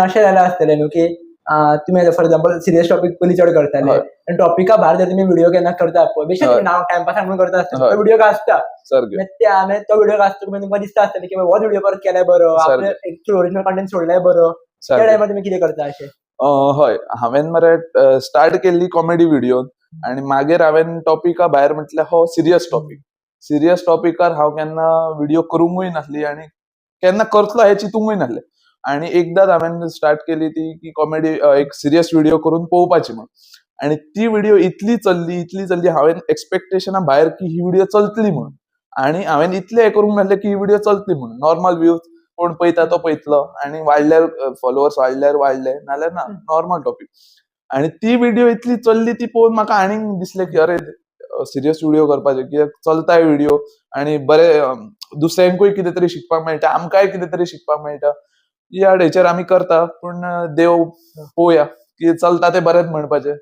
अशें जालें आसतलें न्हू की तुमी फॉर एक्झाम्पल सिरियस टॉपीक पयलीं चड करताले आनी टॉपिका भायर जर तुमी व्हिडिओ केन्ना करता पळय बेश्टेच तुमी टायमपासा म्हणून करता आसतले तो व्हिडिओ आसता मागीर तो व्हिडिओ आसता तुमकां दिसता आसतलें की होच व्हिडिओ परत केल्यार बरो आपले एक्चुअल ओरिजिनल कंटेंट सोडल्यार बरो त्या टायमार तुमी कितें करता अशें हय हांवेन मरे स्टार्ट केल्ली कॉमेडी व्हिडिओ आनी मागीर हांवेन टॉपिका भायर म्हटल्यार हो सिरियस टॉपिकार हांव केन्ना व्हिडिओ करूंकूय नासली आनी केन्ना करतलो हें चिंतूंकूय नासलें आनी एकदांच हांवेन स्टार्ट केली ती की कॉमेडी एक सिरियस व्हिडिओ करून पळोवपाची म्हण आनी ती व्हिडिओ इतली चल्ली हांवेन एक्सपेक्टेशना भायर की ही व्हिडिओ चलतली म्हण आनी हांवेन इतलें हें करूंक नासलें की ही व्हिडिओ चलतली म्हण नॉर्मल व्ह्यूज कोण पळयता तो पळयतलो आनी वाडल्यार फॉलोवर्स वाडले नाल्यार ना नॉर्मल टॉपीक आनी ती व्हिडिओ इतली चल्ली ती पळोवन म्हाका आनीक दिसलें की अरे सिरियस व्हिडिओ करपाचे कित्याक चलताय व्हिडिओ आनी बरें दुसऱ्यांकूय कितें तरी शिकपाक मेळटा आमकांय कितें तरी शिकपाक मेळटा ह्या हेचेर आमी करता पूण देव पळोवया की चलता तें बरेंच म्हणपाचें